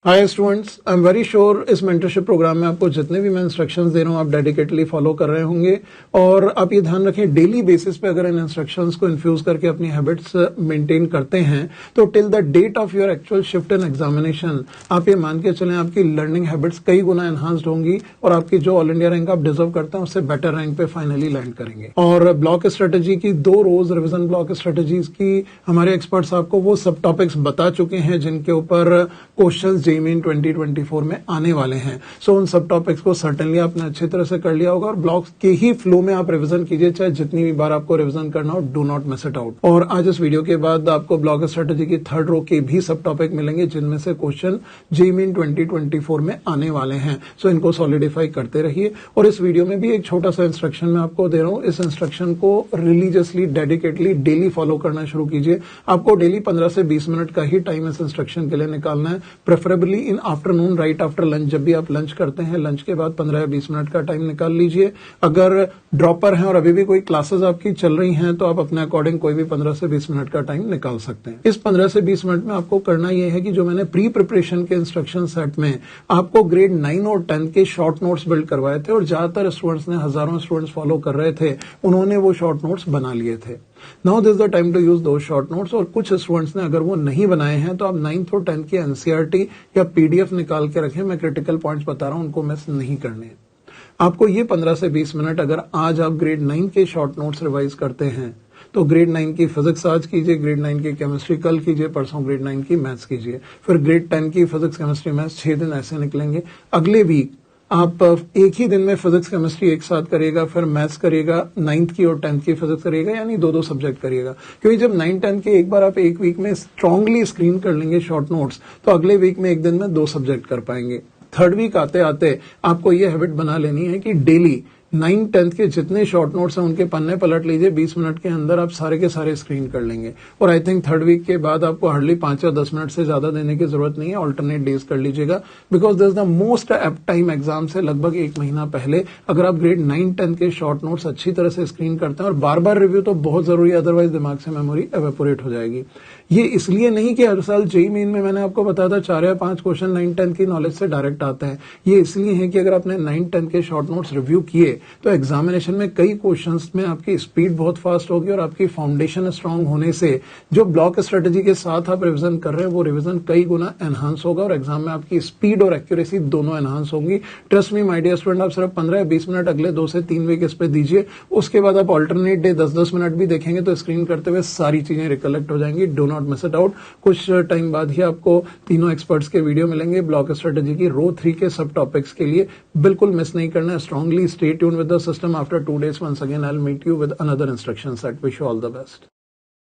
Hi students, I am very sure इस mentorship programme में आपको जितने भी मैं इंस्ट्रक्शंस दे रहा हूँ आप डेडिकेटली फॉलो कर रहे होंगे। और आप ये ध्यान रखें, डेली बेसिस पे अगर इन इंस्ट्रक्शंस को इन्फ्यूज करके अपनी हैबिट्स मेंटेन करते हैं तो till the date of your actual shift in examination आप ये मान के चलें आपकी लर्निंग हैबिट्स कई गुना एनहांस्ड होंगी और आपकी जो ऑल इंडिया रैंक आप डिजर्व करते हैं उससे बेटर रैंक पे फाइनली लैंड करेंगे। और ब्लॉक स्ट्रेटेजी की 2 रोज रिविजन ब्लॉक स्ट्रेटेजीज की हमारे एक्सपर्ट्स आपको वो सब टॉपिक्स बता चुके हैं जिनके ऊपर क्वेश्चन जेईई 2024 में आने वाले हैं। सो उन सब टॉपिक्स को सर्टेनली आपने अच्छी तरह से कर लिया होगा और ब्लॉक्स के ही फ्लो में आप रिवीजन कीजिए, चाहे जितनी भी बार आपको रिवीजन करना हो, do not miss it out. और आज इस वीडियो के बाद आपको ब्लॉक स्ट्रेटेजी की 3rd रो के भी सब टॉपिक मिलेंगे जिनमें से क्वेश्चन जेईई 2024 में आने वाले हैं। सो इनको सॉलिडिफाई करते रहिए। और इस वीडियो में भी एक छोटा सा इंस्ट्रक्शन मैं आपको दे रहा हूं, इस इंस्ट्रक्शन को रिलीजियसली डेडिकेटली डेली फॉलो करना शुरू कीजिए। आपको डेली 15 से 20 मिनट का ही टाइम इस इंस्ट्रक्शन के लिए निकालना है, preferably in afternoon right after lunch. जब भी आप लंच करते हैं लंच के बाद 15 या 20 मिनट का टाइम निकाल लीजिए। अगर ड्रॉपर हैं और अभी भी कोई क्लासेस आपकी चल रही हैं तो आप अपने अकॉर्डिंग कोई भी 15 से 20 मिनट का टाइम निकाल सकते हैं। इस 15 से 20 मिनट में आपको करना यह है कि जो मैंने प्री प्रिपरेशन के इंस्ट्रक्शन सेट में आपको ग्रेड 9 और 10 के शॉर्ट नोट्स बिल्ड करवाए थे और ज्यादातर स्टूडेंट्स ने, हजारों स्टूडेंट्स फॉलो कर रहे थे, उन्होंने वो शॉर्ट नोट्स बना लिए थे। Now this the time to use दो शॉर्ट नोट्स। और कुछ स्टूडेंट्स ने अगर वो नहीं बनाए हैं तो आप 9th और 10th की एनसीईआरटी या पीडीएफ निकाल के रखें। मैं क्रिटिकल पॉइंट्स बता रहा हूं, उनको मिस नहीं करने। आपको ये 15 से 20 मिनट, अगर आज आप ग्रेड 9 के शॉर्ट नोट्स रिवाइज करते हैं तो ग्रेड 9 की फिजिक्स आज कीजिए, ग्रेड 9 की केमिस्ट्री कल कीजिए, परसों ग्रेड 9 की मैथ्स कीजिए, फिर ग्रेड 10 की फिजिक्स केमिस्ट्री मैथ्स 6 दिन ऐसे निकलेंगे। अगले वीक आप एक ही दिन में फिजिक्स केमिस्ट्री एक साथ करिएगा, फिर मैथ्स करिएगा, 9th की और 10th की फिजिक्स करिएगा, यानी 2-2 सब्जेक्ट करिएगा। क्योंकि जब 9-10 के एक बार आप एक वीक में स्ट्रांगली स्क्रीन कर लेंगे शॉर्ट नोट्स तो अगले वीक में एक दिन में 2 सब्जेक्ट कर पाएंगे। 3rd वीक आते आते आपको ये हैबिट बना लेनी है कि डेली 9-10 के जितने शॉर्ट नोट्स हैं उनके पन्ने पलट लीजिए, 20 मिनट के अंदर आप सारे के सारे स्क्रीन कर लेंगे। और आई थिंक 3rd वीक के बाद आपको हार्डली 5 या 10 मिनट से ज्यादा देने की जरूरत नहीं है, ऑल्टरनेट डेज कर लीजिएगा। Because this the most apt time exam से लगभग 1 महीना पहले अगर आप ग्रेड 9-10 के शॉर्ट नोट्स अच्छी तरह से स्क्रीन करते हैं, और बार बार रिव्यू तो बहुत जरूरी है, अदरवाइज दिमाग से मेमोरी एवेपोरेट हो जाएगी। ये इसलिए नहीं कि हर साल जेईई मेन में मैंने आपको बताया था 4 या 5 क्वेश्चन 9-10 की नॉलेज से डायरेक्ट आते हैं। ये इसलिए है कि अगर आपने 9-10 के शॉर्ट नोट्स रिव्यू किए तो एग्जामिनेशन में कई क्वेश्चंस में आपकी स्पीड बहुत फास्ट होगी और आपकी फाउंडेशन स्ट्रांग होने से जो ब्लॉक स्ट्रेटेजी के साथ आप रिवीजन कर रहे हैं वो रिवीजन कई गुना एनहांस होगा और एग्जाम में आपकी स्पीड और एक्यूरेसी दोनों एनहांस होंगी। Trust me my dear student, आप सिर्फ 15 या 20 मिनट अगले 2 से 3 वीक इस पे दीजिए। उसके बाद आप ऑल्टरनेट डे 10-10 मिनट भी देखेंगे तो स्क्रीन करते हुए सारी चीजें रिकलेक्ट हो जाएंगी। Do not miss it out. कुछ टाइम बाद ही आपको तीनों एक्सपर्ट्स के वीडियो मिलेंगे ब्लॉक स्ट्रेटेजी की रो 3 के सब टॉपिक्स के लिए। बिल्कुल मिस नहीं करना है। Strongly stay tuned with the system. After 2 days once again I'll meet you with another instruction set. Wish you all the best.